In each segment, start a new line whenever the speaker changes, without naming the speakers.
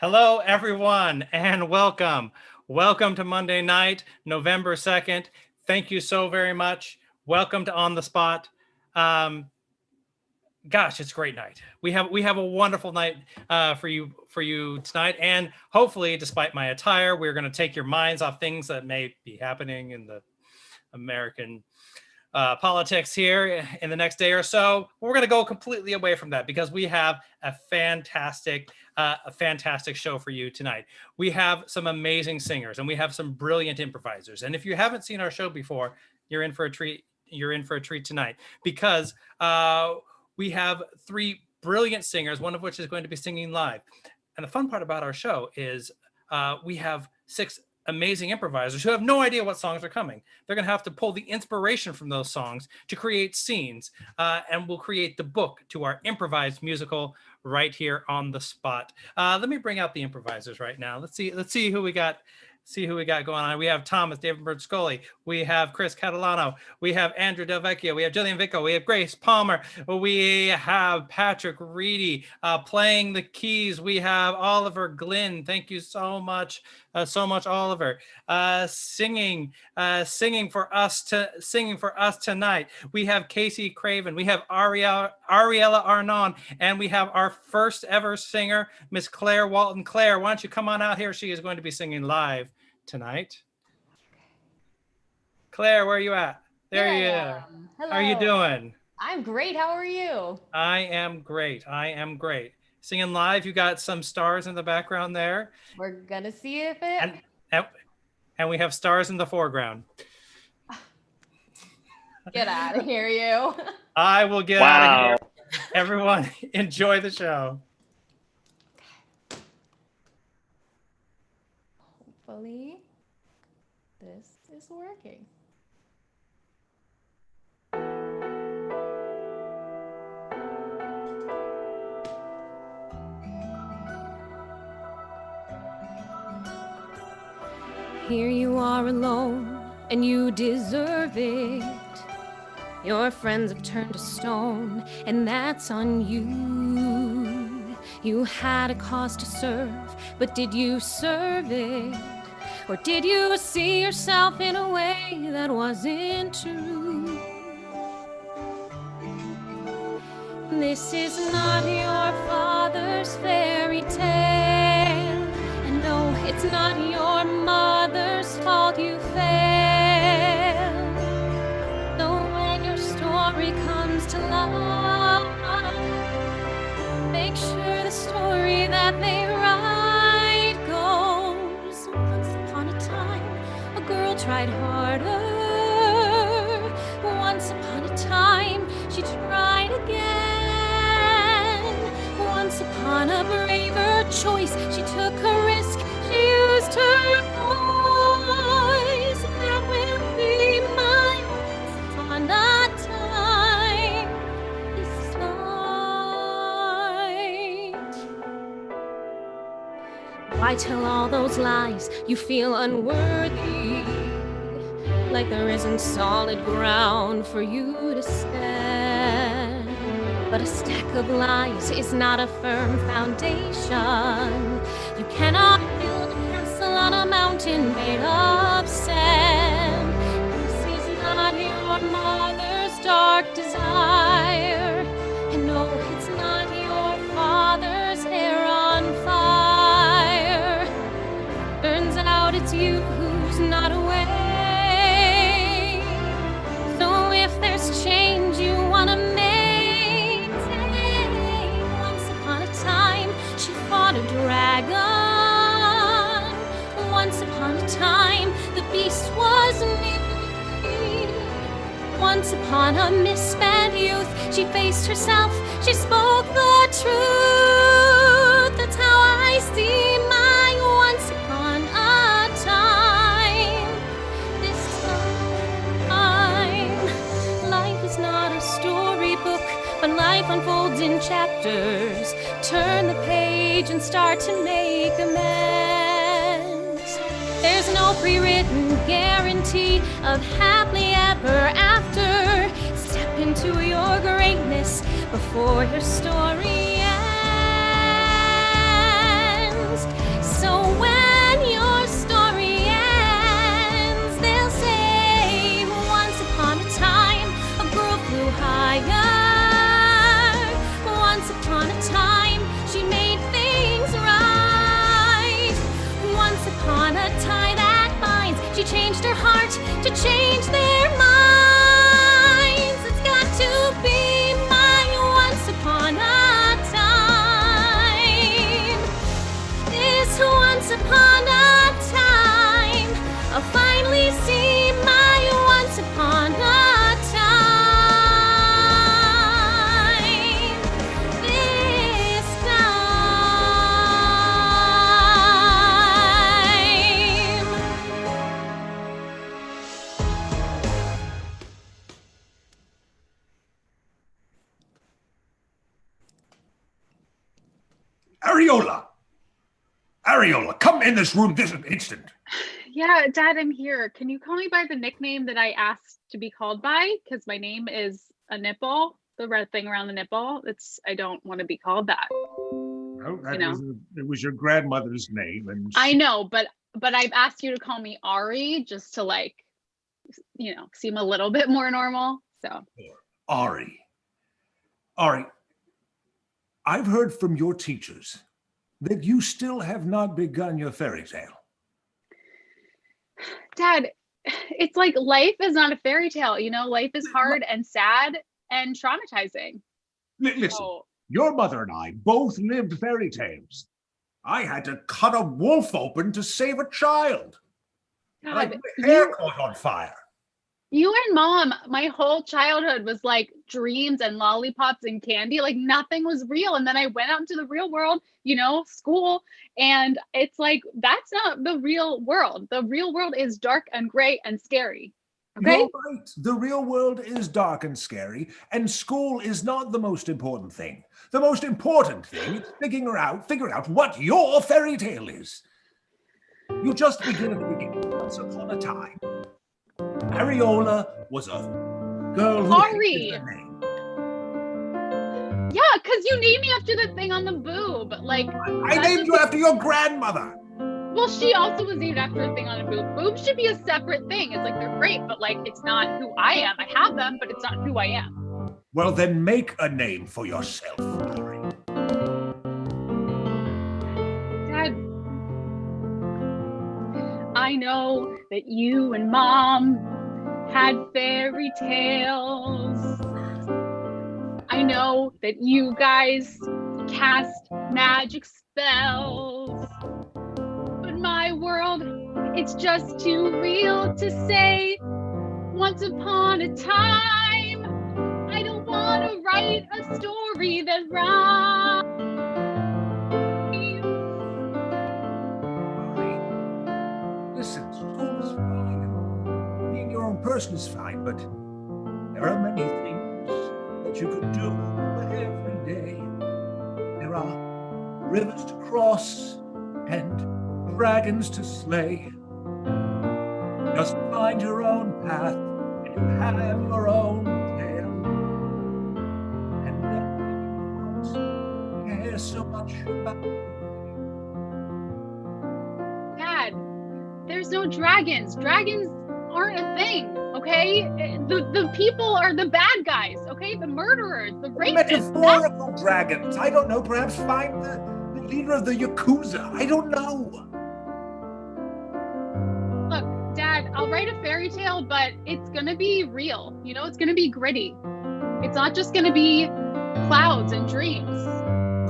Hello, everyone, and welcome. Welcome to Monday night, November 2nd. Thank you so very much. Welcome to On the Spot. Um, Gosh, it's a great night. We have a wonderful night for you tonight, and hopefully, despite my attire, we're going to take your minds off things that may be happening in the American politics here in the next day or so. We're going to go completely away from that because we have a fantastic show for you tonight. We have some amazing singers and we have some brilliant improvisers. And if you haven't seen our show before, you're in for a treat. You're in for a treat tonight because we have three brilliant singers, one of which is going to be singing live. And the fun part about our show is we have six amazing improvisers who have no idea what songs are coming. They're going to have to pull the inspiration from those songs to create scenes, and we'll create the book to our improvised musical right here on the spot. Let me bring out the improvisers right now. Let's see who we got. See who we got going on. We have Thomas David Bertscoli. We have Chris Catalano. We have Andrew Del Vecchio. We have Jillian Vico. We have Grace Palmer. We have Patrick Reedy playing the keys. We have Oliver Glynn. Thank you so much, Oliver. Singing for us tonight. We have Kacie Craven. We have Ariela Arnon, and we have our first ever singer, Miss Claire Walton. Claire, why don't you come on out here? She is going to be singing live tonight. Claire, where are you at? There you are.
Hello.
How are you doing?
I'm great. How are you?
I am great. Singing live, you got some stars in the background there.
We're gonna see if it...
And we have stars in the foreground.
Get out of here, you.
I will get out of here. Everyone, enjoy the show.
Hopefully, this is working. Here you are alone, and you deserve it. Your friends have turned to stone, and that's on you. You had a cause to serve, but did you serve it? Or did you see yourself in a way that wasn't true? This is not your father's fairy tale, and no, it's not your mother's fault you failed. So when your story comes to life, make sure the story that they write goes. Once upon a time, a girl tried harder. Once upon a time, she tried again. Once upon a braver choice, she took a risk. She used her voice. That will be my once upon a time. This night. Why tell all those lies? You feel unworthy, like there isn't solid ground for you to stand. But a stack of lies is not a firm foundation. You cannot build a castle on a mountain made of sand. This is not your mother's dark desire. And no, it's not your father's hair on fire. Turns out it's you who's not aware. So if there's change you wanna make, once upon a time she fought a dragon. Once upon a time the beast was me. Once upon a misspent youth, she faced herself, she spoke the truth. That's how I see my once upon a time. This time, life is not a storybook, but life unfolds in chapters. Turn the page and start to make amends. There's no pre-written guarantee of happily ever after. Step into your greatness before your story ends. to change their minds. It's got to be my once upon a time. This once upon a time, I'll finally see my once upon a time. This time.
Areola! Areola, come in this room this instant.
Yeah, Dad, I'm here. Can you call me by the nickname that I asked to be called by? Because my name is a nipple, the red thing around the nipple. I don't want to be called that.
No,
You know.
it was your grandmother's name, and
I know, but I've asked you to call me Ari just to like, seem a little bit more normal. So
Ari. Ari, I've heard from your teachers that you still have not begun your fairy tale.
Dad, it's like life is not a fairy tale, life is hard and sad and traumatizing.
Listen,
So,
your mother and I both lived fairy tales. I had to cut a wolf open to save a child. And
God,
my hair caught on fire.
you and Mom, my whole childhood was like dreams and lollipops and candy. Like nothing was real. And then I went out into the real world, school. And it's like, that's not the real world. The real world is dark and gray and scary. Okay.
You're right. The real world is dark and scary, and school is not the most important thing. The most important thing is figuring out what your fairy tale is. You just begin at the beginning. Once upon a time, Areola was a girl who
Ari.
hated her name.
Yeah, because you named me after the thing on the boob. Like
I named you after your grandmother.
well, she also was named after a thing on a boob. Boobs should be a separate thing. It's like they're great, but like it's not who I am. I have them, but it's not who I am.
Well, then make a name for yourself, Ari.
Dad, I know that you and Mom had fairy tales. I know that you guys cast magic spells. But my world, it's just too real to say once upon a time. I don't want to write a story that rhymes.
Listen, school is fine. Being your own person is fine, but there are many things that you could do every day. There are rivers to cross and dragons to slay. Just find your own path and you have your own tale. And then you won't care so much about
Dad, there's no dragons. Dragons aren't a thing, okay? The people are the bad guys, okay? The murderers, the rapists.
metaphorical dragons. I don't know, perhaps find the leader of the Yakuza. I don't know.
Look, Dad, I'll write a fairy tale, but it's gonna be real. It's gonna be gritty. It's not just gonna be clouds and dreams.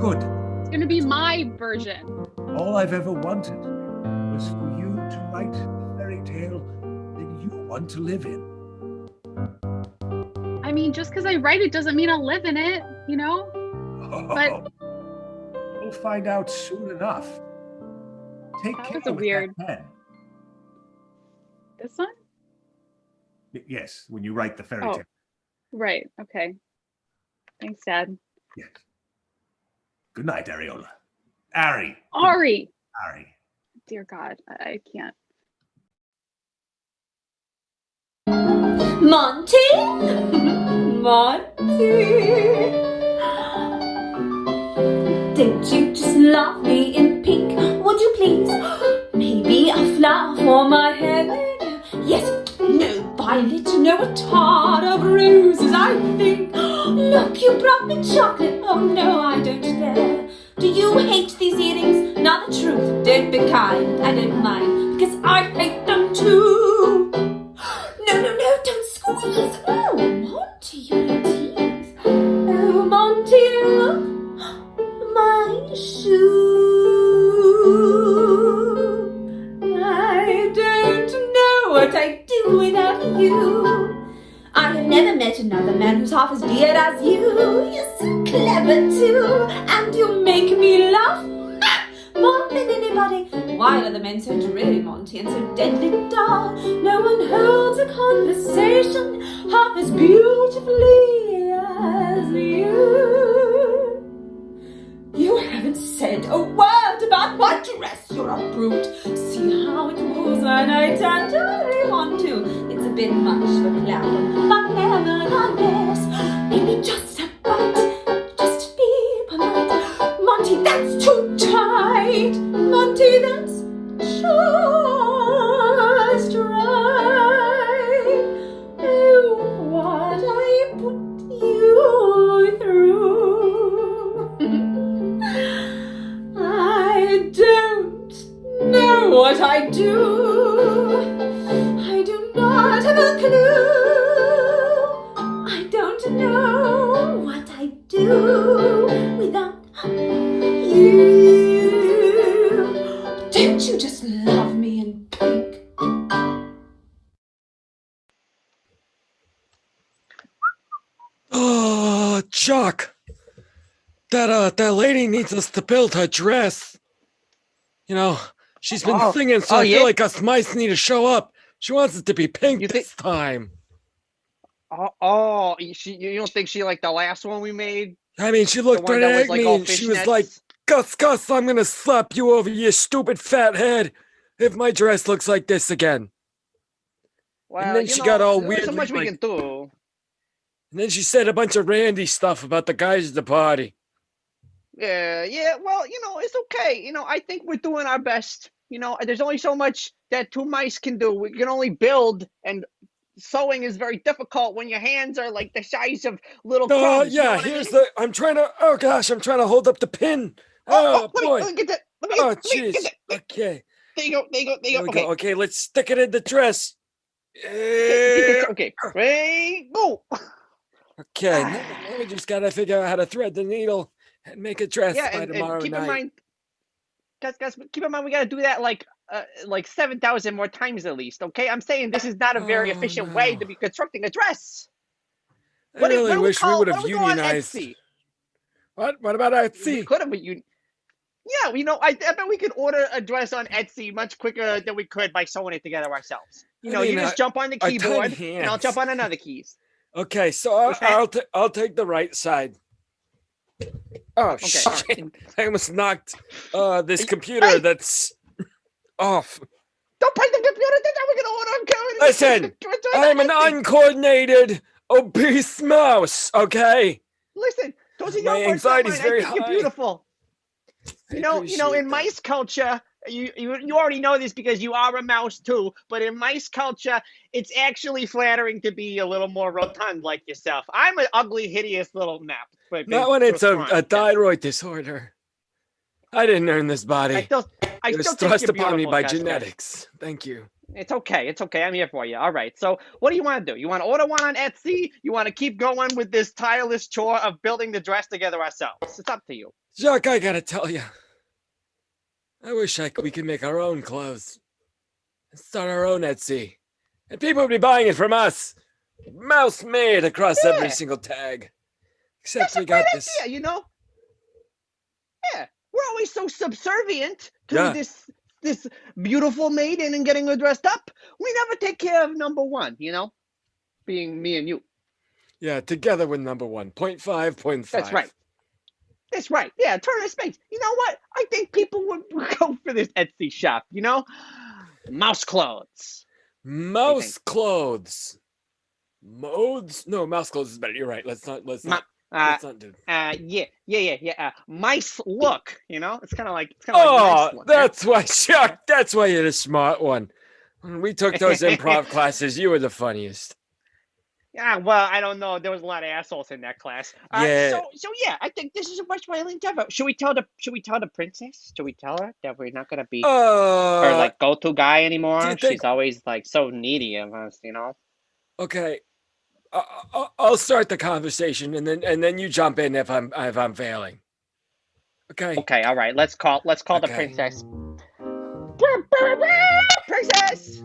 Good.
It's gonna be my version.
All I've ever wanted was for you to write the fairy tale that you want to live in.
I mean, just because I write it doesn't mean I'll live in it, But-
You'll find out soon enough. Take
That
care
was a
with
weird-
that pen.
This one?
Yes, when you write the fairy
Oh.
tale.
Right, okay. Thanks, Dad.
Yes. Good night, Areola. Ari.
Ari!
Ari.
Dear God, I can't.
Monty? Monty? Don't you just love me in pink? Would you please? Maybe a flower for my head? Yes, no violet, no a tart of roses, I think. Look, you brought me chocolate. Oh no, I don't dare. Do you hate these earrings? Not the truth. Don't be kind, I don't mind, because I hate them too. shoe. I don't know what I'd do without you. I have never met another man who's half as dear as you. You're so clever too, and you make me laugh more than anybody. Why are the men so dreary, Monty, and so deadly dull? No one holds a conversation half as beautifully as you. You haven't said a word about my dress. You're a brute. See how it moves when I turn to we want to. It's a bit much for clown, but nevertheless, maybe just a bite, just be polite. Monty, that's too tight. Monty, that's just right. Oh, what I put you through. I don't know what I do. I do not have a clue. I don't know what I do without you. Don't you just love me in pink?
Oh, Chuck, that lady needs us to build her dress. You know, she's been singing, so I feel like us mice need to show up. She wants it to be pink this time.
You don't think she like the last one we made?
I mean, she looked right at me and she was like, Gus, I'm gonna slap you over your stupid fat head if my dress looks like this again.
Well,
and then she got all weird.
There's so much we can do.
And then she said a bunch of Randy stuff about the guys at the party.
Yeah. Well, it's okay. I think we're doing our best. There's only so much that two mice can do. We can only build, and sewing is very difficult when your hands are like the size of little crumbs.
Yeah, I'm trying to hold up the pin. Oh boy.
Let me get that.
Oh, jeez. Okay.
There you go.
Okay, let's stick it in the dress.
Okay. Ready, go.
Okay, now we just gotta figure out how to thread the needle and make a dress by tomorrow
keep
night.
in mind, guys, keep in mind we gotta do that like 7,000 more times at least. Okay, I'm saying this is not a very efficient way to be constructing a dress.
I really wish we would have unionized. What about Etsy?
We could have, but Yeah, I bet we could order a dress on Etsy much quicker than we could by sewing it together ourselves. You just jump on the keyboard, and I'll jump on another keys.
Okay, so I'll take the right side. Oh, okay. Shit. I almost knocked this computer that's off.
Don't break the computer. That's how we're going to order.
Listen, I'm an uncoordinated, obese mouse, okay?
Listen, those are
my
your
anxiety's very high.
You're beautiful. In mice culture, you already know this because you are a mouse too, but in mice culture, it's actually flattering to be a little more rotund like yourself. I'm an ugly, hideous little map.
Not when it's a thyroid disorder. I didn't earn this body.
I still
it was thrust upon me by genetics. Thank you.
It's okay. I'm here for you. All right. So what do you want to do? You want to order one on Etsy? You want to keep going with this tireless chore of building the dress together ourselves? It's up to you.
Jacques, I gotta tell you. I wish we could make our own clothes and start our own Etsy. And people would be buying it from us. Mouse made across every single tag. Except we got this.
Idea, Yeah. We're always so subservient to this beautiful maiden and getting her dressed up. We never take care of number one, being me and you.
Yeah, together with number one. 0.5, 0.5.
That's right. Yeah, turn of space. You know what? I think people would go for this Etsy shop, Mouse clothes.
Mouse clothes. Modes? No, mouse clothes is better. You're right. Let's not do
Yeah. Mice look, It's kind of like
nice look, that's why, Chuck. That's why you're the smart one. When we took those improv classes, you were the funniest.
Yeah, well, I don't know. There was a lot of assholes in that class. So I think this is a much violent ever. Should we tell the princess? Should we tell her that we're not gonna be her go-to guy anymore? She's always so needy of us,
Okay, I'll start the conversation, and then you jump in if I'm failing. Okay.
Okay, all right. Let's call the
Okay.
princess. Princess.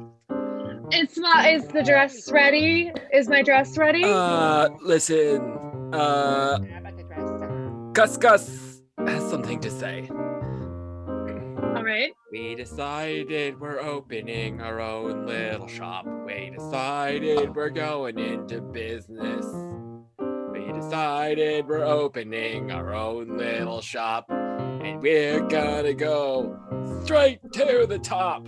Is the dress ready? Is my dress ready?
Listen.
How about the dress?
Gus has something to say.
All right.
We decided we're opening our own little shop. We decided we're going into business. We decided we're opening our own little shop. And we're gonna go straight to the top.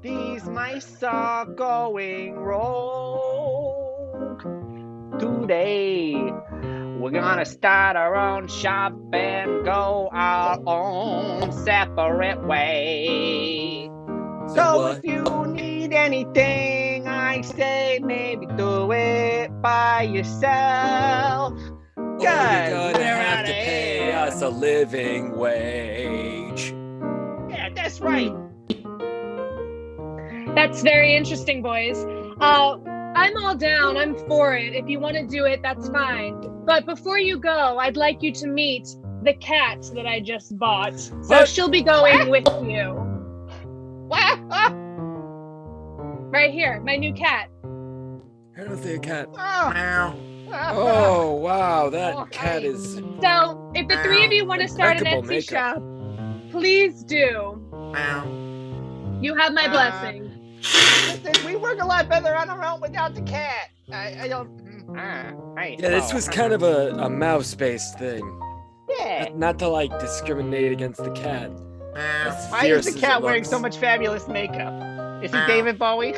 These mice are going rogue today. We're gonna start our own shop and go our own separate way. So if you need anything, I say maybe do it by yourself.
Or you're gonna have to pay us a living wage.
Yeah, that's right.
That's very interesting, boys. I'm all down. I'm for it. If you want to do it, that's fine. But before you go, I'd like you to meet the cat that I just bought. So
What?
she'll be going with you. Right here, my new cat.
I don't see a cat.
Oh,
Oh, wow, that cat is...
So if the three of you want to start an
Impeccable
Etsy
makeup.
shop, please do. You have my blessing.
listen, we work a lot better on our own without the cat. I don't.
Yeah, this was kind of a mouse-based thing.
Yeah.
Not to, like, discriminate against the cat. As
Why
fierce
is the
as
cat
it
wearing
looks.
so much fabulous makeup? Is he David Bowie?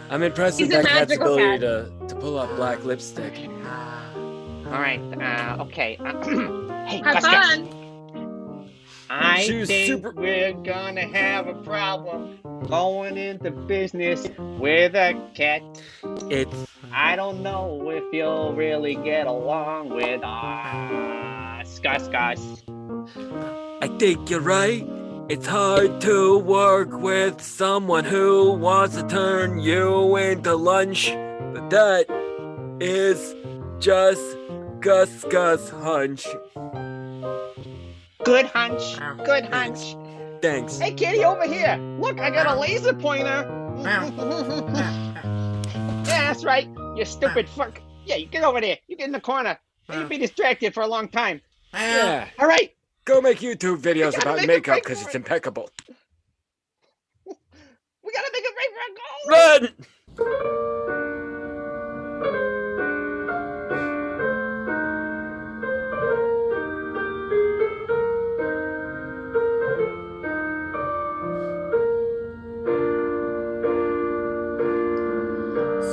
I'm impressed with
He's a
that cat's
magical
ability
cat.
to pull off black lipstick.
All right. Okay. Hey,
Have
Gus.
fun.
I
She was
think
super-
we're gonna have a problem going into business with a cat. I don't know if you'll really get along with us, Gus.
I think you're right. It's hard to work with someone who wants to turn you into lunch, but that is just Gus hunch.
Good hunch. Good hunch.
Thanks.
Hey, kitty, over here. Look, I got a laser pointer. Yeah, that's right. You stupid fuck. Yeah, you get over there. You get in the corner. You'll be distracted for a long time.
Yeah.
All right.
Go make YouTube videos
gotta
about
make a
makeup
break
because
for
it's
it.
impeccable.
We gotta make a break for a goal.
Run!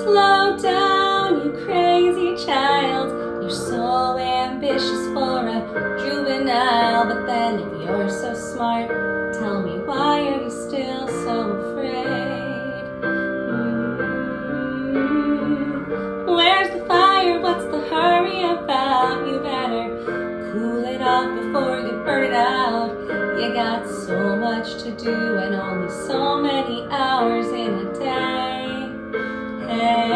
Slow down, you crazy child. You're so ambitious for a juvenile. But then if you're so smart, tell me why are you still so afraid? Where's the fire? What's the hurry about? You better cool it off before you burn it out. You got so much to do and only so many hours in a day. Hey,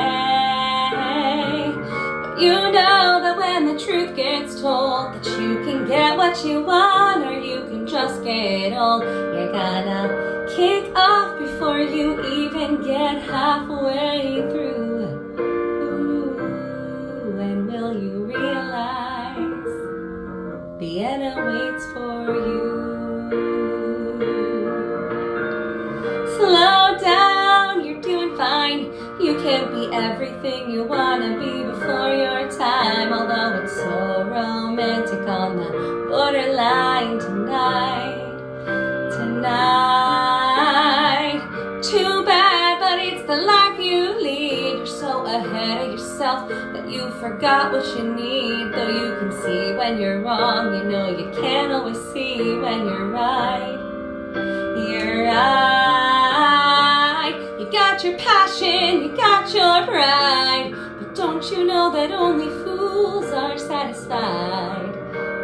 but you know that when the truth gets told, that you can get what you want or you can just get old. You gotta kick off before you even get halfway through. Ooh, and will you realize Vienna waits for you? Slow down, you're doing fine. You can't be everything you wanna be before your time. Although it's so romantic on the borderline tonight. Too bad, but it's the life you lead. You're so ahead of yourself that you forgot what you need. Though you can see when you're wrong, you know you can't always see when you're right. You're right. You got your passion, you got your pride. But don't you know that only fools are satisfied?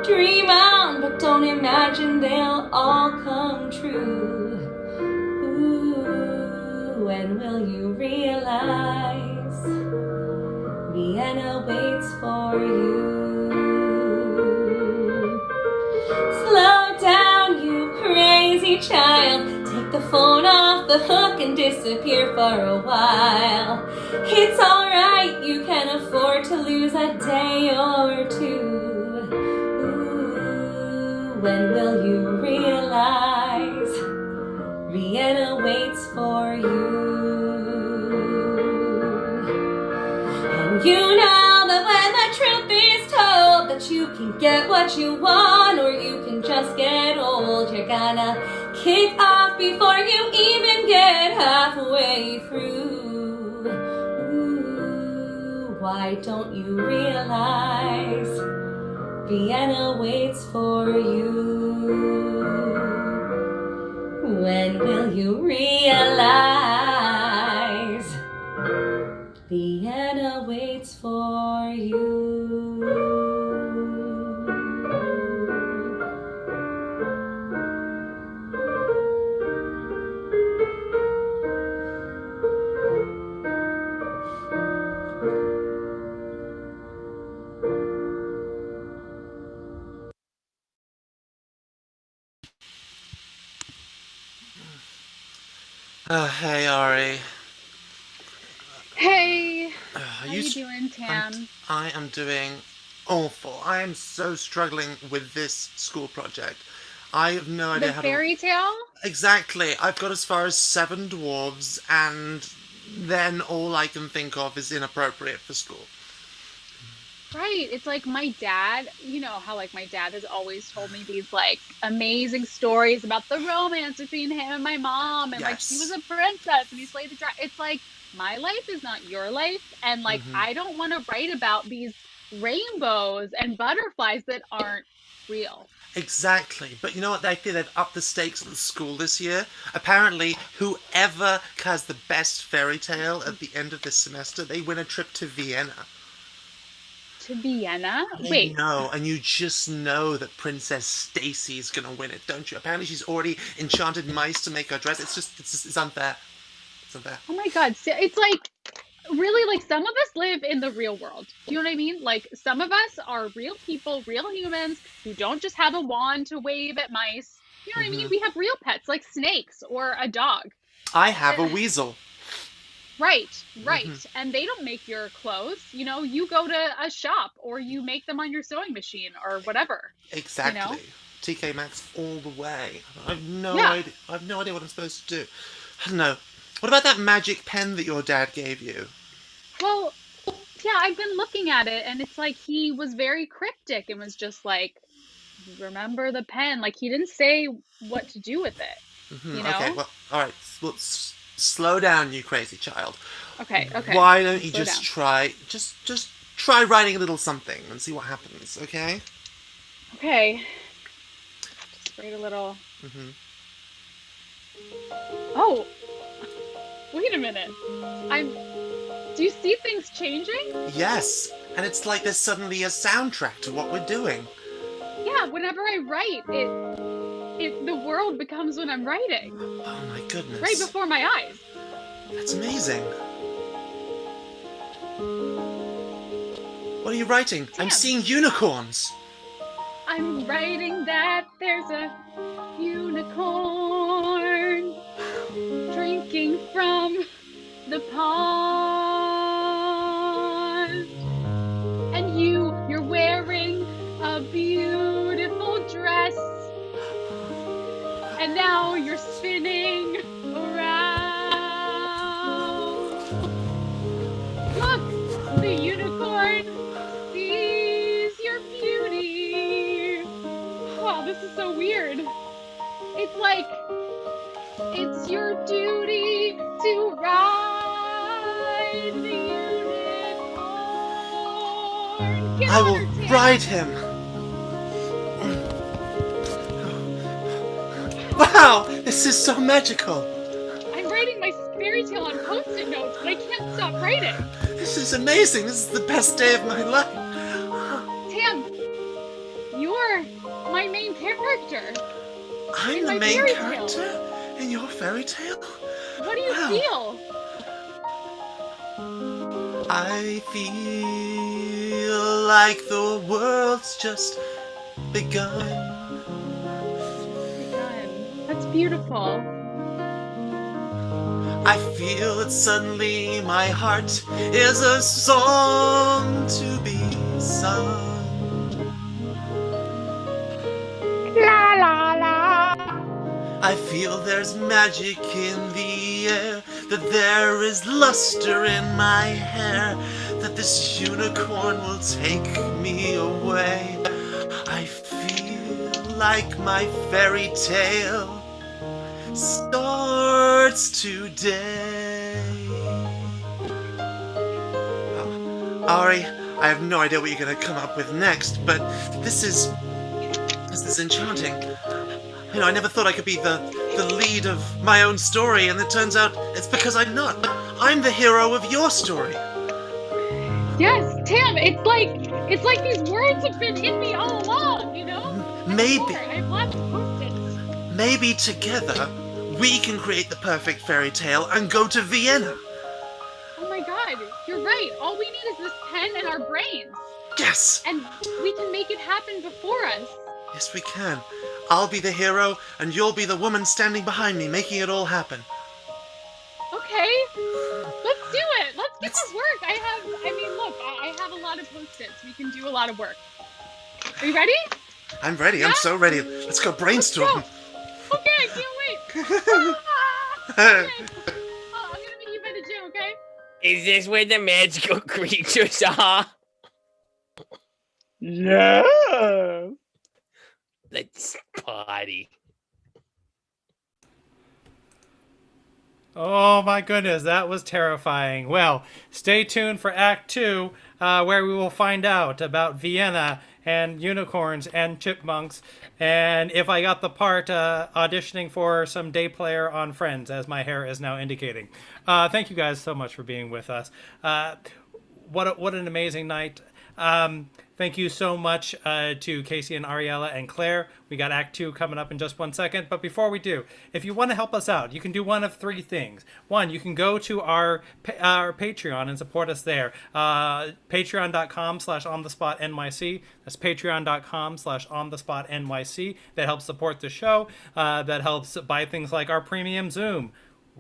Dream on, but don't imagine they'll all come true. Ooh, and will you realize Vienna waits for you? child, take the phone off the hook and disappear for a while. It's alright, you can afford to lose a day or two. Ooh, when will you realize Vienna waits for you? And you know that when the truth is told, that you can get what you want or you can just get old, you're gonna kick off before you even get halfway through. Ooh, why don't you realize Vienna waits for you? When will you realize Vienna waits for you?
Hey, Ari.
Hey,
Are
how you doing, Tam?
I am doing awful. I am so struggling with this school project. I have no idea
The
how
fairy tale?
Exactly. I've got as far as 7 dwarves, and then all I can think of is inappropriate for school.
Right. It's like my dad, you know how like my dad has always told me these like amazing stories about the romance between him and my mom, and like she was
Yes.
a princess and he slayed the dragon. It's like my life is not your life, and like I don't want to write about these rainbows and butterflies that aren't real.
Exactly. But you know what they did? They've upped the stakes at the school this year. Apparently, whoever has the best fairy tale at the end of this semester, they win a trip to Vienna.
To Vienna?
I
Wait,
know, and you just know that Princess Stacy's gonna win it, don't you? Apparently she's already enchanted mice to make her dress. It's unfair. It's unfair.
oh my God. It's like really like some of us live in the real world. Do you know what I mean? Like some of us are real people, real humans who don't just have a wand to wave at mice. You know what I mean? We have real pets like snakes or a dog.
I have a weasel.
Right, right. And they don't make your clothes. You know, you go to a shop or you make them on your sewing machine or whatever.
Exactly.
You know?
TK Maxx all the way. I've no
Yeah.
idea. I've no idea what I'm supposed to do. I don't know. What about that magic pen that your dad gave you?
Well, yeah, I've been looking at it and it's like he was very cryptic and was just like, remember the pen. Like he didn't say what to do with it. You know?
Okay, well, all right. Well, slow down, you crazy child.
Okay.
Why don't you
Slow
just
down.
try, just try writing a little something and see what happens, okay?
Okay. Just write a little. Oh, wait a minute. Do you see things changing?
Yes, and it's like there's suddenly a soundtrack to what we're doing.
Yeah, whenever I write, the world becomes when I'm writing.
Oh my goodness.
Right before my eyes.
That's amazing. What are you writing? I'm seeing unicorns.
I'm writing that there's a unicorn drinking from the pond. And you're wearing a beautiful dress. And now you're spinning around. Look, the unicorn sees your beauty. Wow, this is so weird. It's like, it's your duty to ride the unicorn. Get
I
on
will
her, Tam.
ride him. Wow, this is so magical.
I'm writing my fairy tale on Post-it notes, but I can't stop writing.
This is amazing. This is the best day of my life.
Tam, you're my main character.
I'm
In
the
my
main
fairy
character in your fairy tale?
What do you
Wow.
feel?
I feel like the world's just begun.
That's beautiful.
I feel that suddenly my heart is a song to be sung.
La la la.
I feel there's magic in the air, that there is luster in my hair, that this unicorn will take me away. I feel like my fairy tale starts today. Ari, I have no idea what you're going to come up with next, but this is enchanting. You know, I never thought I could be the lead of my own story, and it turns out it's because I'm not. I'm the hero of your story.
Yes, Tam, it's like these words have been in me all along, you know?
Maybe.
I've lots of post-its.
Maybe together we can create the perfect fairy tale and go to Vienna.
Oh my god, you're right. All we need is this pen and our brains.
Yes!
And we can make it happen before us.
Yes, we can. I'll be the hero, and you'll be the woman standing behind me, making it all happen.
Okay, let's do it. Let's get to work. I have a lot of post-its. We can do a lot of work. Are you ready?
I'm ready.
Yeah?
I'm so ready. Let's go brainstorm.
Let's go. Okay, I can't wait. Okay. I'm gonna meet you by the gym, okay?
Is this where the magical creatures are?
Yeah.
Let's party.
Oh my goodness, that was terrifying. Well, stay tuned for Act 2, where we will find out about Vienna and unicorns and chipmunks, and if I got the part, auditioning for some day player on Friends, as my hair is now indicating. Thank you guys so much for being with us. What an amazing night. Thank you so much to Kacie and Ariela and Claire. We got Act 2 coming up in just 1 second. But before we do, if you want to help us out, you can do one of 3 things. One, you can go to our Patreon and support us there. Patreon.com/onthespotnyc. That's patreon.com/onthespotnyc. That helps support the show. That helps buy things like our premium Zoom.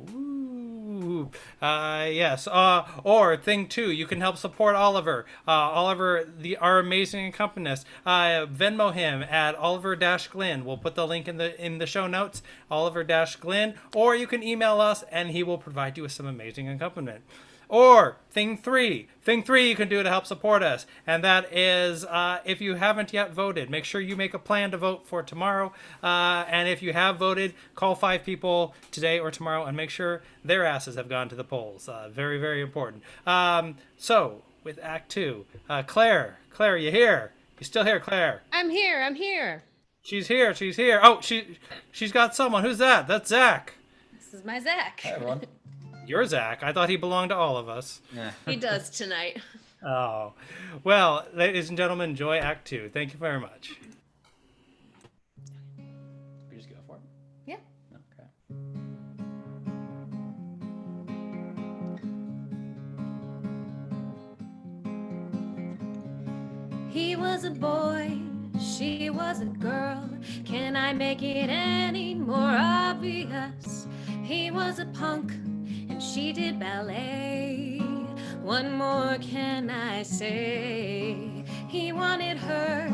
Ooh, yes. Or thing 2, you can help support Oliver. Oliver, our amazing accompanist. Venmo him at Oliver-Glynn. We'll put the link in the show notes. Oliver-Glynn. Or you can email us, and he will provide you with some amazing accompaniment. Or thing 3 you can do to help support us, and that is if you haven't yet voted, make sure you make a plan to vote for tomorrow. And if you have voted, call 5 people today or tomorrow and make sure their asses have gone to the polls. Very, very important. So with Act 2, Claire, you here? You still here, Claire?
I'm here.
She's here. Oh, she's got someone. Who's that? That's Zach.
This is my Zach.
Hi, everyone.
You're Zach. I thought he belonged to all of us.
Yeah.
He does tonight.
Oh, well, ladies and gentlemen, enjoy Act 2. Thank you very much.
We just go for it?
Yeah.
Okay.
He was a boy, she was a girl. Can I make it any more obvious? He was a punk and she did ballet. What more can I say? He wanted her,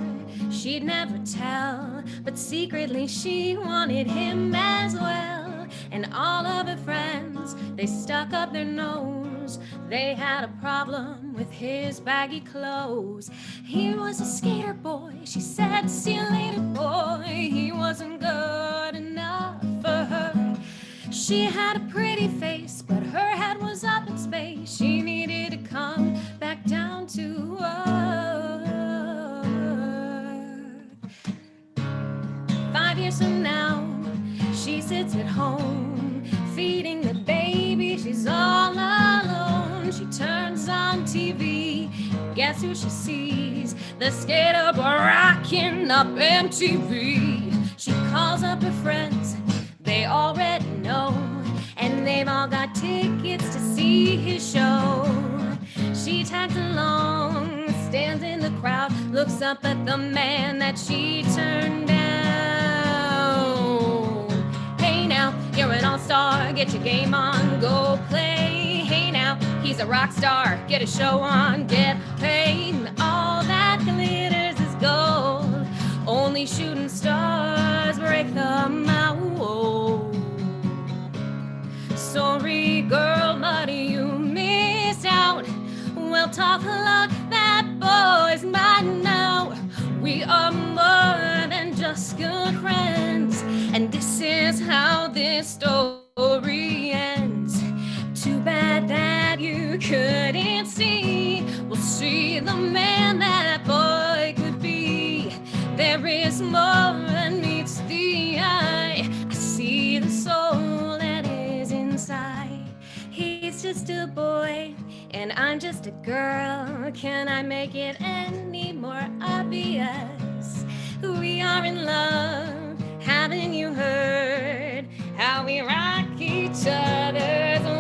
she'd never tell, but secretly she wanted him as well. And all of her friends, they stuck up their nose. They had a problem with his baggy clothes. He was a skater boy, she said, see you later boy. He wasn't good enough for her. She had a pretty face, but her head was up in space. She needed to come back down to earth. 5 years from now, she sits at home, feeding the baby, she's all alone. She turns on TV, guess who she sees? The skater boy rocking up MTV. She calls up her friends, they already know, and they've all got tickets to see his show. She tags along, stands in the crowd, looks up at the man that she turned down. Hey You're an all-star, get your game on, go play. Hey now, he's a rock star, get a show on, get paid. All that glitters is gold. Only shooting stars break the mold. Sorry, girl, but you missed out. Well, tough luck, that boy's mine now. We are more than just good friends, and this is how this story ends. Too bad that you couldn't see. We'll see the man that boy could be. There is more than meets the eye. I see the soul that is inside. He's just a boy, and I'm just a girl. Can I make it any more obvious? We are in love. Haven't you heard how we rock each other's world?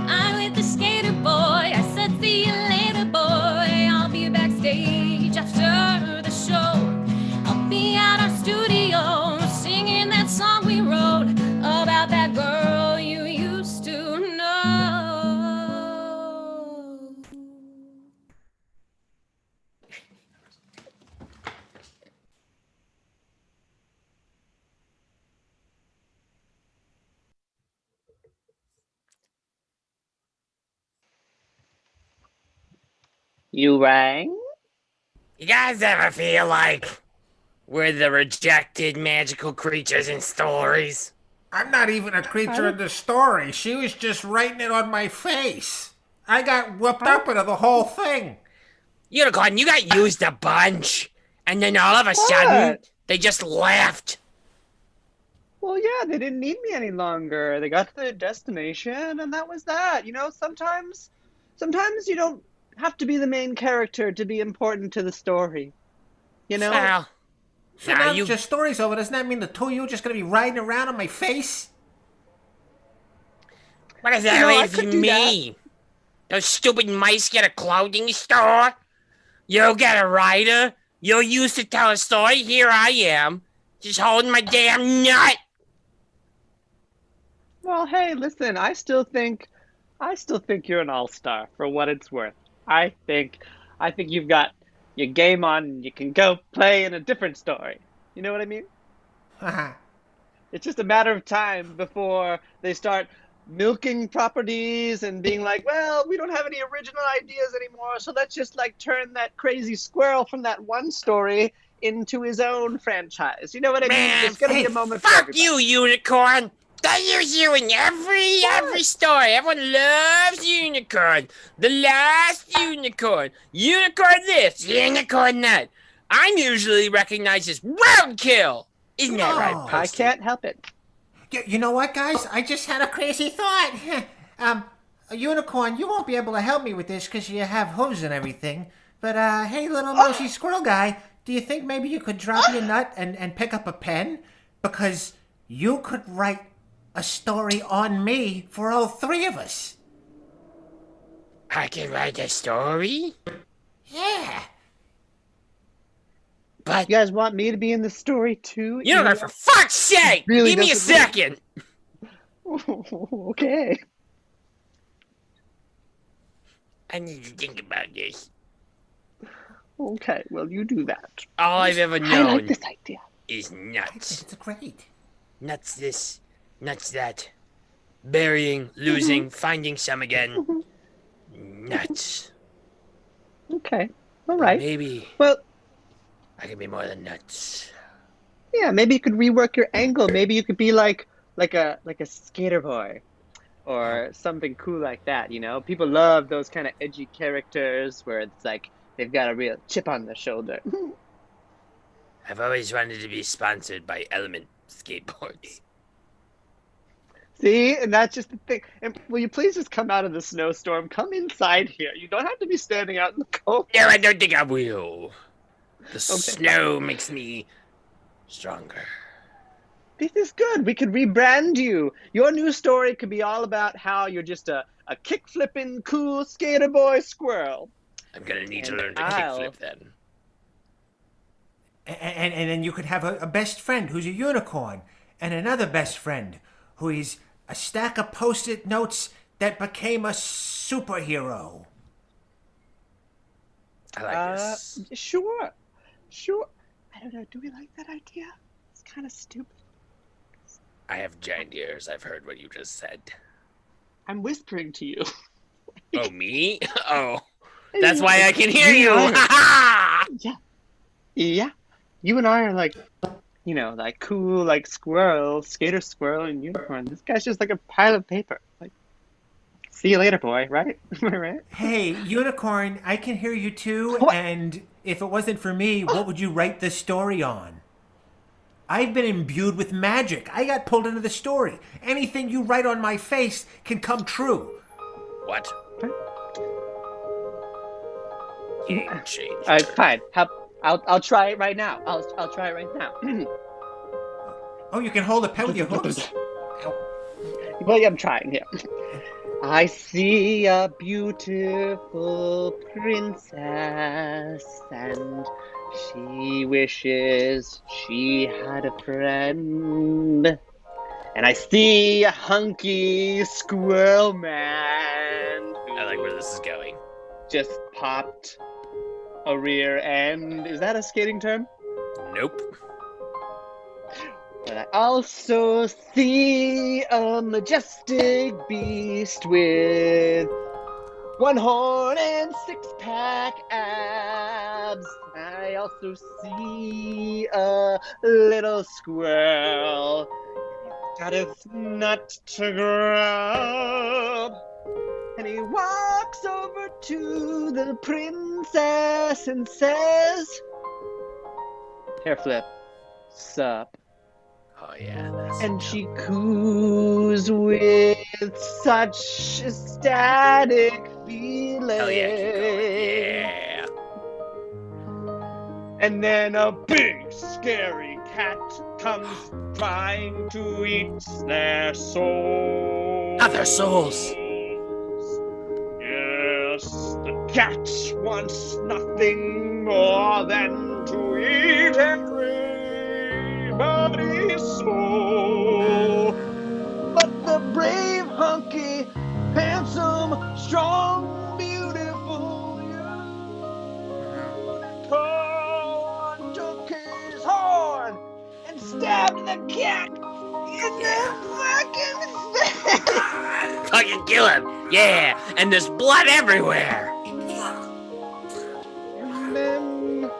I'm with the skater boy. I said, see you later, boy. I'll be backstage after the show. I'll be at our studio singing that song we wrote about that girl you used to know.
You rang?
You guys ever feel like we're the rejected magical creatures in stories?
I'm not even a creature in the story. She was just writing it on my face. I got whooped up into the whole thing.
Unicorn, you got used a bunch, and then all of a sudden, they just left.
Well, yeah, they didn't need me any longer. They got to their destination, and that was that. You know, sometimes you don't have to be the main character to be important to the story. You know?
Well,
So
now
now
you...
your story's over. Doesn't that mean the two of you are just going to be riding around on my face?
What does that
You know, I
even
could do
mean? Those stupid mice get a clothing store? You get a writer? You used to tell a story? Here I am, just holding my damn nut.
Well, hey, listen, I still think you're an all-star for what it's worth. I think you've got your game on and you can go play in a different story. You know what I mean? It's just a matter of time before they start milking properties and being like, well, we don't have any original ideas anymore, so let's just like turn that crazy squirrel from that one story into his own franchise. You know what I mean?
Man,
There's gonna be a moment for
fuck
everybody.
you, Unicorn. They use you in every story. Everyone loves Unicorn. The last Unicorn. Unicorn this, Unicorn that. I'm usually recognized as roadkill. Isn't that right,
No.
I
Posty?
can't help it.
You know what, guys? I just had a crazy thought. A unicorn, you won't be able to help me with this because you have hooves and everything. But, hey, little nosy squirrel guy, do you think maybe you could drop your nut and pick up a pen? Because you could write a story on me for all three of us.
I can write a story?
Yeah.
But,
You guys want me to be in the story too?
Unicorn, for fuck's sake!
Really
Give me a
doesn't
second!
Okay.
I need to think about this.
Okay, well, you do that.
All I've ever
I
known
like this idea.
is nuts.
It's great.
Nuts this, nuts that. Burying, losing, finding some again. Nuts.
Okay, all right.
Maybe
Well,
I can be more than nuts.
yeah, maybe you could rework your angle. Maybe you could be like a skater boy, or something cool like that. You know, people love those kind of edgy characters where it's like they've got a real chip on their shoulder.
I've always wanted to be sponsored by Element Skateboards.
See, and that's just the thing. And will you please just come out of the snowstorm? Come inside here. You don't have to be standing out in the cold.
No, I don't think I will. The
Okay.
snow makes me stronger.
This is good. We could rebrand you. Your new story could be all about how you're just a kick-flipping, cool skater boy squirrel.
I'm gonna need to
And
learn to
I'll-
kickflip then.
And then you could have a best friend who's a unicorn. and another best friend who is a stack of post-it notes that became a superhero.
I like this.
Sure. I don't know. Do we like that idea? It's kind of stupid.
I have giant ears. I've heard what you just said.
I'm whispering to you.
Oh, me? Oh, that's why I can hear you.
Yeah. You and I are like, like cool, like skater squirrel and unicorn. This guy's just like a pile of paper. Like, see you later, boy. Right? Right?
Hey, unicorn, I can hear you too.
What?
And if it wasn't for me, what would you write this story on? I've been imbued with magic. I got pulled into the story. Anything you write on my face can come true.
What? Change.
Fine. I'll try it right now. I'll try it right now.
Oh, you can hold a pen with your hooks.
Well, yeah, I'm trying here. I see a beautiful princess, and she wishes she had a friend. And I see a hunky squirrel man.
I like where this is going.
Just popped a rear end. Is that a skating term?
Nope.
But I also see a majestic beast with one horn and six-pack abs. I also see a little squirrel. Got his nut to grab. And he walks over to the princess and says, hair flip, sup.
Oh, yeah.
And she coos with such ecstatic feeling.
Hell yeah, keep going. Yeah.
And then a big, scary cat comes trying to eat their souls.
Not their souls.
Yes, the cat wants nothing more than to eat everybody's soul. But the brave, hunky, handsome, strong, beautiful unicorn took his horn and stabbed the cat in the fucking face.
Fucking kill him. Yeah. And there's blood everywhere.
And then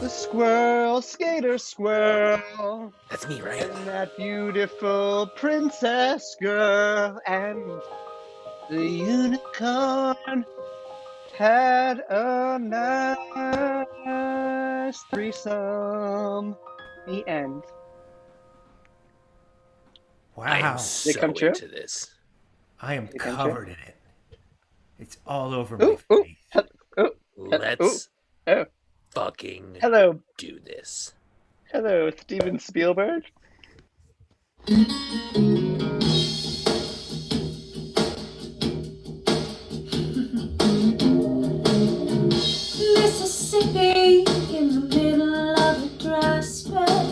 the squirrel, skater squirrel.
That's me, right?
And that beautiful princess girl and the unicorn had a nice threesome. The end.
I
Wow.
am so
come true?
into this.
I am
come
covered in it. It's all over my face.
Let's
Oh.
fucking
Hello.
do this.
Hello, Steven Spielberg.
Mississippi in the middle of a dry spell.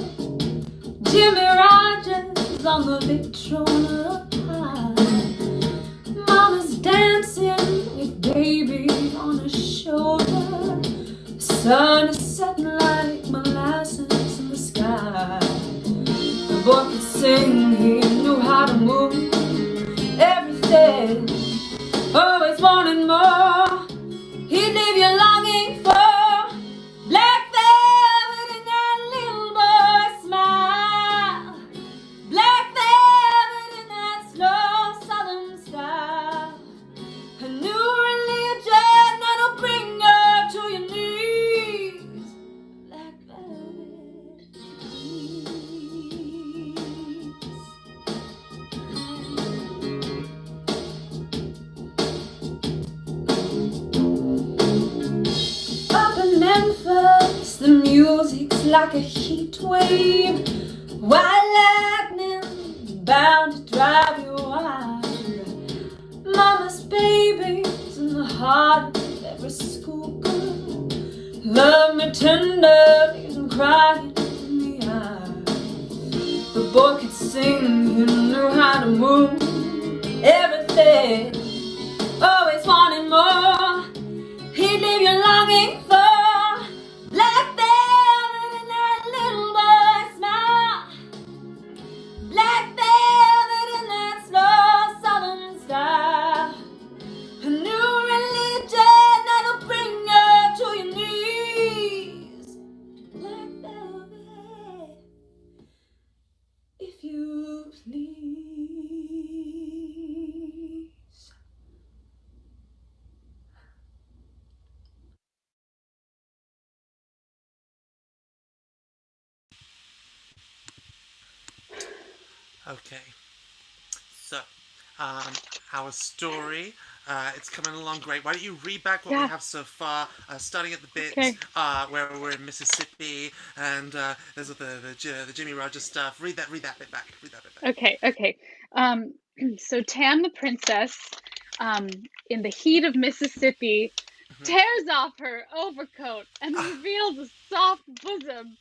Jimmy Rogers on the Victrola pie. Mama's dancing with baby on her shoulder. Sun is setting like molasses in the sky. The boy could sing, he knew how to move everything. Always wanting more. He'd leave you longing for black velvet in that little boy's smile. Black velvet in that slow southern style. A new religion that'll bring you to your knees. Black velvet, please. Up in Memphis, the music's like a heat wave. White lightning bound to drive you wild. Mama's baby's in the heart of every schoolgirl. Love me tender, and crying in the eye. The boy could moon, everything, always wanting more. He'd leave you longing for black velvet in that little boy's smile, black velvet in that slow southern style, a new religion that'll bring you to your knees, black velvet, if you please.
Okay. So, our story, it's coming along great. Why don't you read back what we have so far, starting at the bit where we're in Mississippi, and there's the Jimmy Rogers stuff. Read that bit back.
Okay. So Tam the princess, in the heat of Mississippi, tears off her overcoat and reveals a soft bosom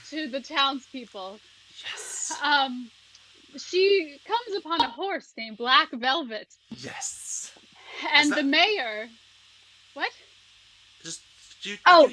to the townspeople.
Yes.
She comes upon a horse named Black Velvet.
Yes.
And the mayor. What?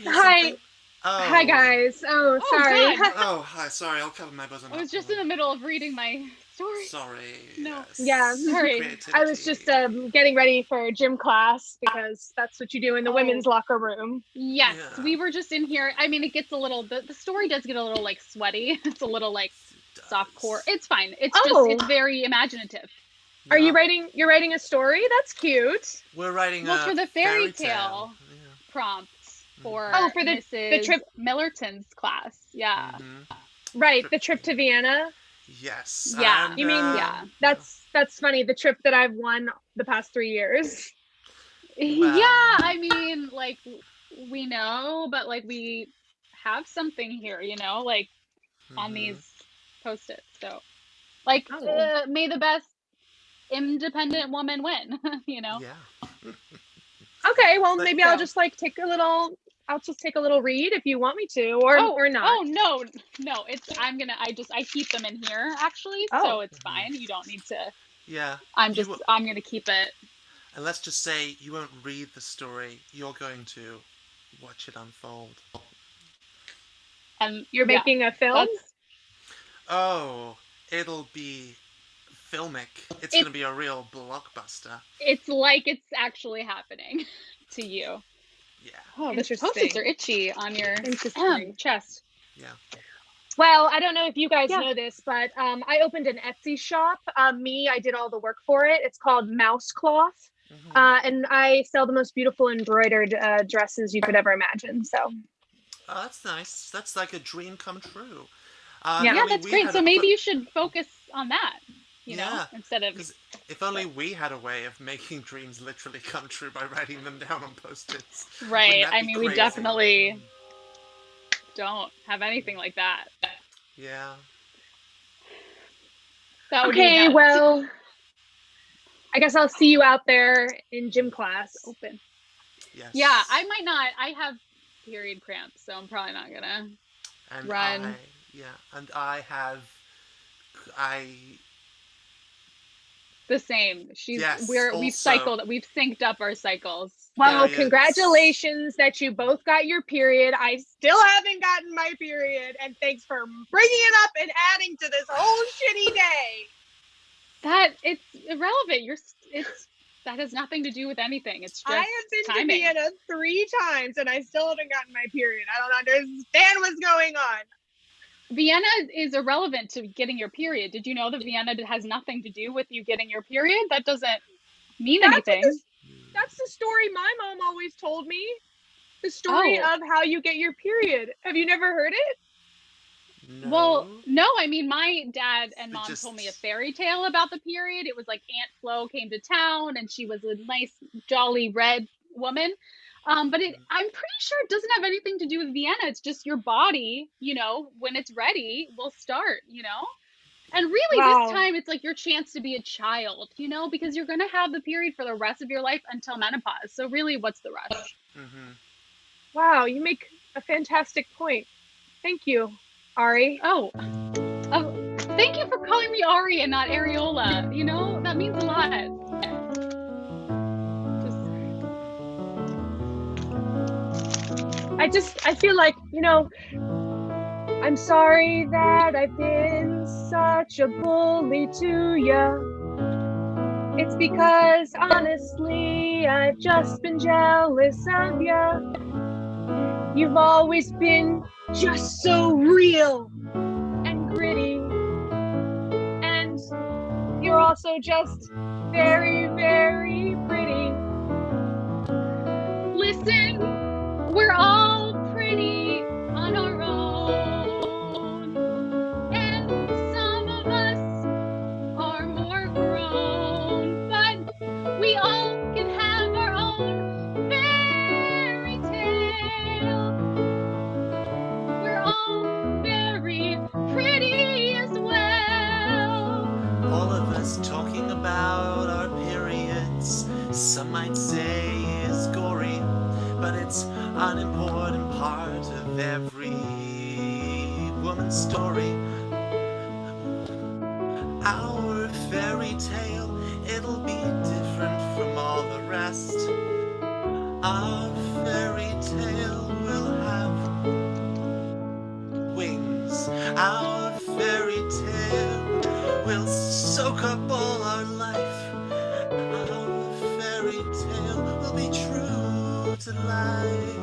Hi. Hi, guys. Oh, sorry.
Oh, hi. Sorry, I'll cover my bosom.
I was just in the middle of reading my story.
Sorry.
No.
Yes.
Yeah.
Sorry.
I was just getting ready for gym class because that's what you do in the women's locker room.
Yes, we were just in here. I mean, it gets a little. The story does get a little like sweaty. It's a little like softcore. It's fine. It's just it's very imaginative.
Are you writing? You're writing a story? That's cute.
We're writing
for the fairy tale prompt for
the trip
Millerton's class. Yeah.
Right, the trip to Vienna.
Yes.
Yeah.
And,
you mean that's funny. The trip that I've won the past 3 years.
Well. Yeah, I mean, like we know, but like we have something here, you know, like on these post-its. So, like, may the best independent woman win. You know.
Yeah.
Okay, well maybe I'll just like take a little. I'll just take a little read if you want me to, or not.
Oh no! It's I keep them in here actually, so it's fine. You don't need to.
Yeah.
I'm gonna keep it.
And let's just say you won't read the story. You're going to watch it unfold.
And you're making a film?
Oh, it'll be filmic. It's gonna be a real blockbuster.
It's like it's actually happening to you.
Yeah.
Oh, the post-its are itchy on your chest.
Yeah.
Well, I don't know if you guys know this, but I opened an Etsy shop. I did all the work for it. It's called Mouse Cloth. And I sell the most beautiful embroidered dresses you could ever imagine. So.
Oh, that's nice. That's like a dream come true.
Yeah, that's great. So maybe you should focus on that. You know, instead of.
If only we had a way of making dreams literally come true by writing them down on post-its.
Right. I mean, we definitely don't have anything like that.
Yeah.
Okay, well, I guess I'll see you out there in gym class.
Open.
Yes.
Yeah, I might not. I have period cramps, so I'm probably not gonna run. The same. We've cycled. We've synced up our cycles.
Well, congratulations that you both got your period. I still haven't gotten my period, and thanks for bringing it up and adding to this whole shitty day.
That it's irrelevant. That has nothing to do with anything. It's just
I have been
timing.
to Vienna 3 times, and I still haven't gotten my period. I don't understand what's going on.
Vienna is irrelevant to getting your period. Did you know that Vienna has nothing to do with you getting your period? That doesn't mean anything.
That's the story my mom always told me. The story of how you get your period. Have you never heard it?
No.
Well, no. I mean, my dad and mom told me a fairy tale about the period. It was like Aunt Flo came to town, and she was a nice, jolly red woman. But I'm pretty sure it doesn't have anything to do with Vienna. It's just your body, you know, when it's ready, will start, you know? And really this time it's like your chance to be a child, you know, because you're going to have the period for the rest of your life until menopause. So really, what's the rush?
Wow, you make a fantastic point. Thank you, Ari.
Oh, Thank you for calling me Ari and not Areola. You know, that means a lot.
I feel like, you know, I'm sorry that I've been such a bully to you. It's because, honestly, I've just been jealous of you. You've always been just so real and gritty. And you're also just very, very pretty.
Listen, we're all pretty on our own. And some of us are more grown, but we all can have our own fairy tale. We're all very pretty as well.
All of us talking about our periods, some might say is gory, but it's an important part of every woman's story. Our fairy tale, it'll be different from all the rest. Our fairy tale will have wings. Our fairy tale will soak up all our life. Our fairy tale will be true to life.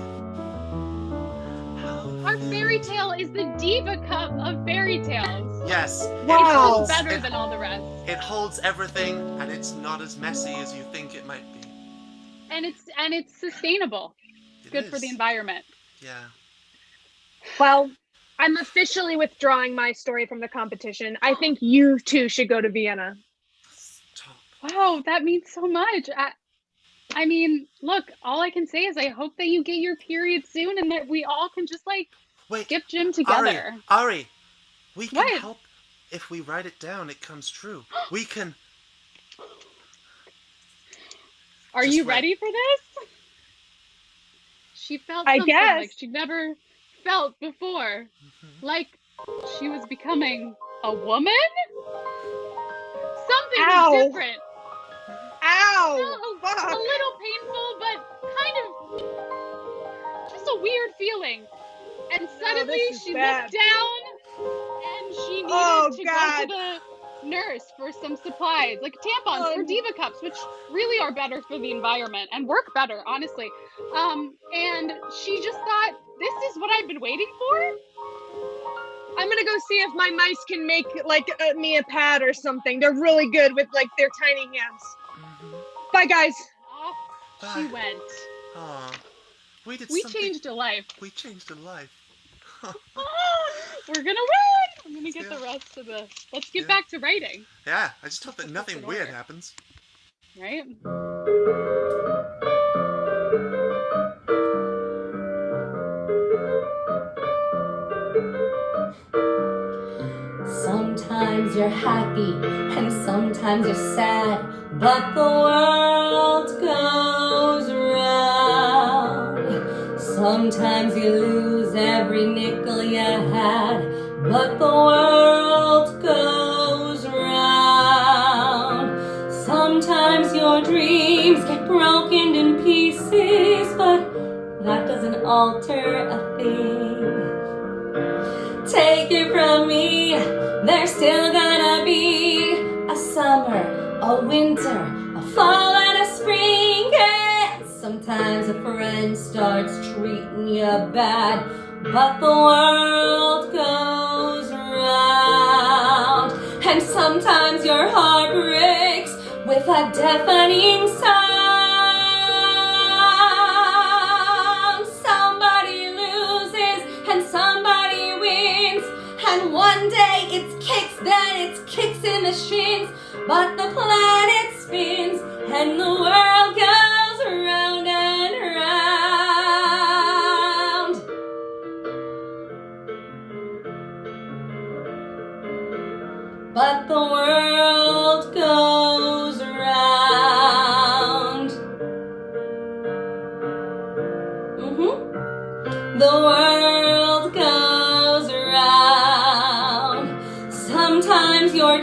Our fairy tale is the diva cup of fairy tales.
Yes.
It holds better than all the rest.
It holds everything, and it's not as messy as you think it might be.
And it's sustainable. It's good for the environment.
Yeah.
Well, I'm officially withdrawing my story from the competition. I think you two should go to Vienna.
Wow, that means so much. I mean, look, all I can say is I hope that you get your period soon and that we all can just like skip gym together.
Ari, we can
What?
help if we write it down. It comes true. We can.
Are you ready for this? She felt
I
something
guess.
like she'd never felt before. Like she was becoming a woman? Something
Ow.
was different.
Ow!
A little painful, but kind of just a weird feeling. And suddenly she looked down and she needed to go to the nurse for some supplies, like tampons or diva cups, which really are better for the environment and work better, honestly. And she just thought, this is what I've been waiting for?
I'm gonna go see if my mice can make like me a pad or something. They're really good with like their tiny hands. Bye, guys.
Off she went.
Aw. We
changed a life.
We changed a life.
We're gonna win! I'm gonna get the rest of the... Let's get back to writing.
Yeah, I just hope that nothing weird happens.
Right?
Sometimes you're happy and sometimes you're sad, but the world goes round. Sometimes you lose every nickel you had, but the world goes round. Sometimes your dreams get broken in pieces, but that doesn't alter a thing. Take it from me, there's still gonna be a summer, a winter, a fall and a spring. And sometimes a friend starts treating you bad, but the world goes round. And sometimes your heart breaks with a deafening sound. Somebody loses and somebody wins, and one day it's kicks, then it's kicks in the shins, but the planet spins and the world goes round and round. But the world goes round. The world goes round. Sometimes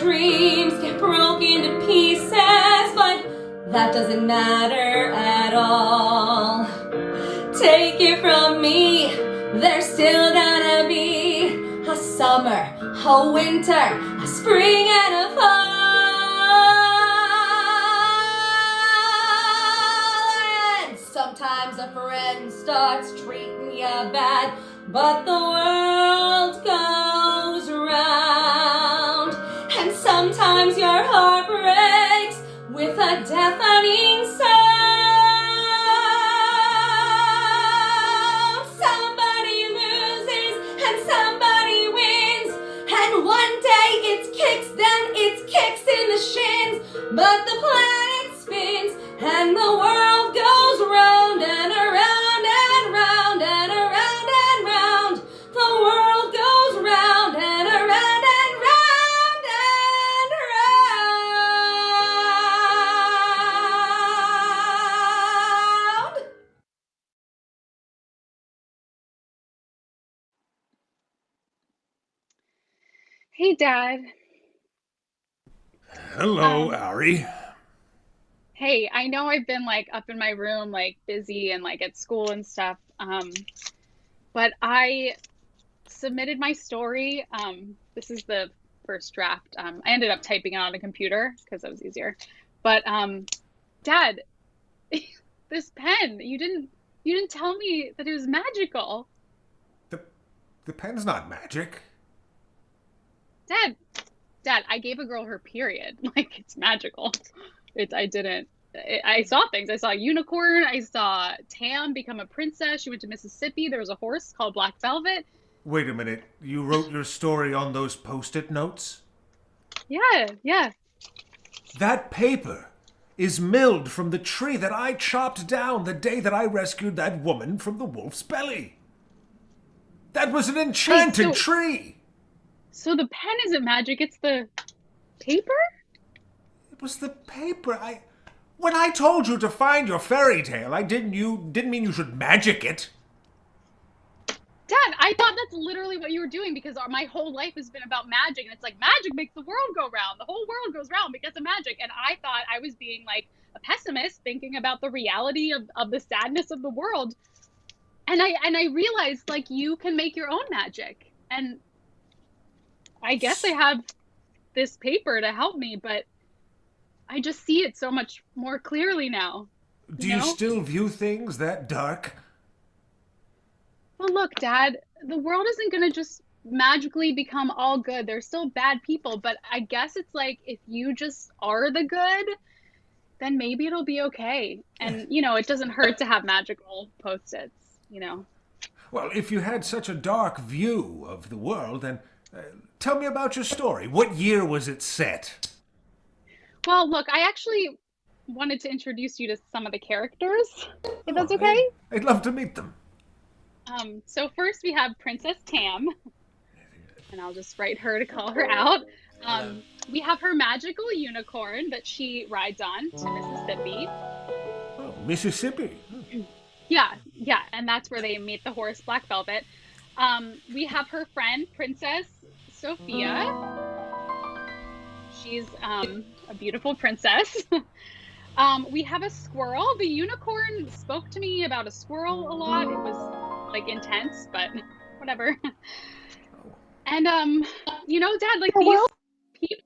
dreams get broken to pieces, but that doesn't matter at all. Take it from me, there's still gonna be a summer, a winter, a spring and a fall. And sometimes a friend starts treating you bad, but the world goes round. And sometimes your heart breaks with a deafening sound. Somebody loses and somebody wins, and one day it's kicks, then it's kicks in the shins. But the planet spins and the world goes round and around and round and around and round. The world goes round and around and round and round.
Hey, Dad.
Hello, Ari.
Hey, I know I've been like up in my room, like busy and like at school and stuff. But I submitted my story. This is the first draft. I ended up typing it on a computer because that was easier. But Dad, this pen, you didn't tell me that it was magical.
The pen's not magic.
Dad, I gave a girl her period. Like, it's magical. I saw things. I saw a unicorn. I saw Tam become a princess. She went to Mississippi. There was a horse called Black Velvet.
Wait a minute. You wrote your story on those Post-it notes?
Yeah.
That paper is milled from the tree that I chopped down the day that I rescued that woman from the wolf's belly. That was an enchanted tree.
So the pen isn't magic, it's the paper?
It was the paper. When I told you to find your fairy tale, I didn't mean you should magic it.
Dad, I thought that's literally what you were doing because my whole life has been about magic, and it's like magic makes the world go round. The whole world goes round because of magic. And I thought I was being like a pessimist, thinking about the reality of the sadness of the world. And I realized like you can make your own magic. And I guess I have this paper to help me, but I just see it so much more clearly now.
Do you still view things that dark?
Well, look, Dad, the world isn't going to just magically become all good. There's still bad people, but I guess it's like if you just are the good, then maybe it'll be okay. And, it doesn't hurt to have magical Post-its,
Well, if you had such a dark view of the world, then tell me about your story. What year was it set?
Well, look, I actually wanted to introduce you to some of the characters, if that's okay.
I'd love to meet them.
So first we have Princess Tam, and I'll just write her to call her out. We have her magical unicorn that she rides on to Mississippi.
Oh, Mississippi.
Yeah, and that's where they meet the horse Black Velvet. We have her friend, Princess Sophia. She's a beautiful princess. We have a squirrel. The unicorn spoke to me about a squirrel a lot. It was like intense, but whatever. And Dad, like these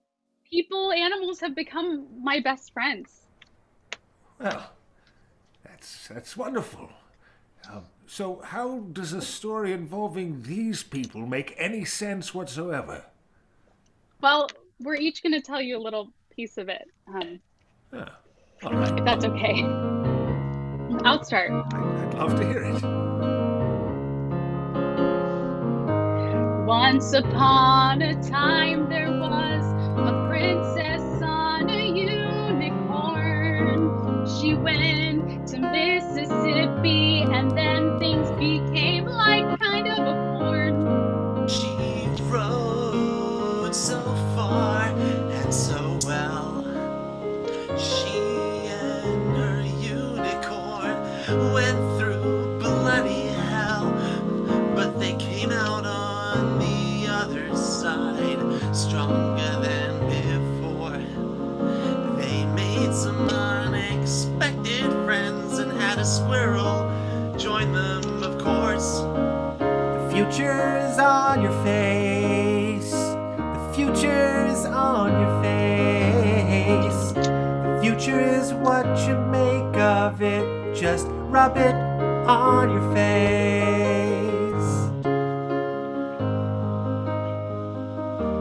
people, animals have become my best friends.
Well, that's wonderful. So how does a story involving these people make any sense whatsoever?
Well, we're each going to tell you a little piece of it.
All right.
If that's okay. I'll start.
I'd love to hear it.
Once upon a time there was a princess on a unicorn. She went to Mississippi and then things became like kind of a corn.
She rode so far and so well. She and her unicorn went through bloody hell, but they came out on the other side stronger than before.
future's on your face. The future is on your face. The future is what you make of it. Just rub it on your face.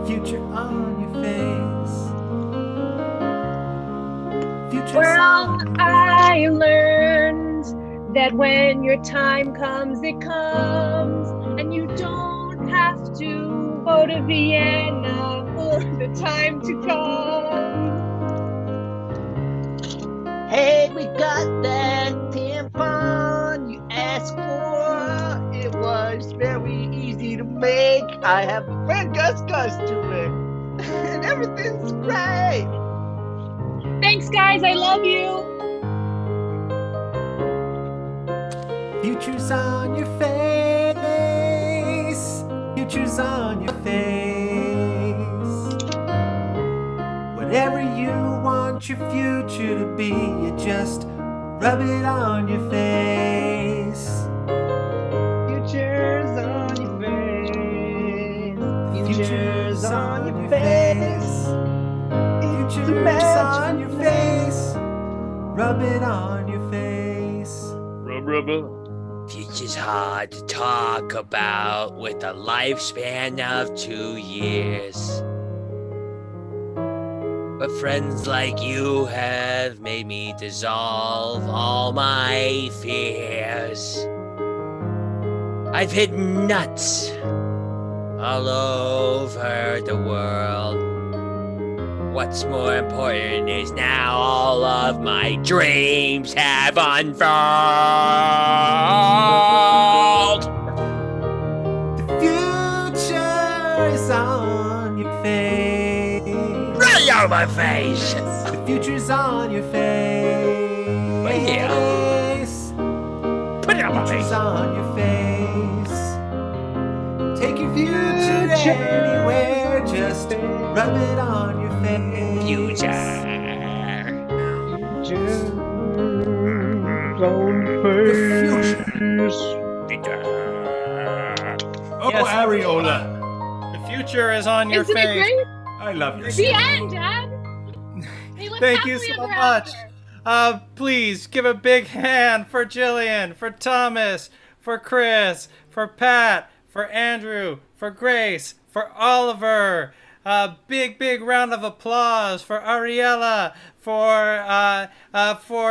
Future on your face. Future's
Well,
on your face.
I learned that when your time comes, it comes, and you don't have to go to Vienna for the time to come.
Hey, we got that tampon you asked for. It was very easy to make. I have a friend Gus to it, and everything's great.
Thanks, guys. I love you.
Future's on your face. Future's on your face. Whatever you want your future to be, you just rub it on your face.
Future's on your face. Future's on your
face. Future's on your face. Rub it on your face.
Future's hard to talk about with a lifespan of 2 years. But friends like you have made me dissolve all my fears. I've hit nuts all over the world. What's more important is now all of my dreams have unfurled.
The future is on your face.
Right on my face.
The future's on your face.
Right here. Put it on my
Future's
face.
on your face. Take your future anywhere. Just rub it on your face.
Future.
Oh,
Yes.
Areola.
The future is on your
Isn't it
face.
great?
I love you.
The end, Dad. They live
Thank you
happily
so
ever
much.
after.
Please give a big hand for Jillian, for Thomas, for Chris, for Pat, for Andrew, for Grace, for Oliver. Big round of applause for Ariela, for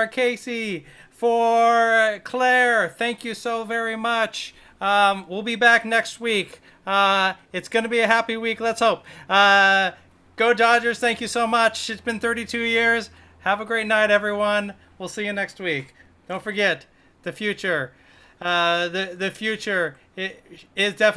Kacie, for Claire. Thank you so very much. We'll be back next week. It's going to be a happy week. Let's hope. Go Dodgers. Thank you so much. It's been 32 years. Have a great night, everyone. We'll see you next week. Don't forget the future. The future is definitely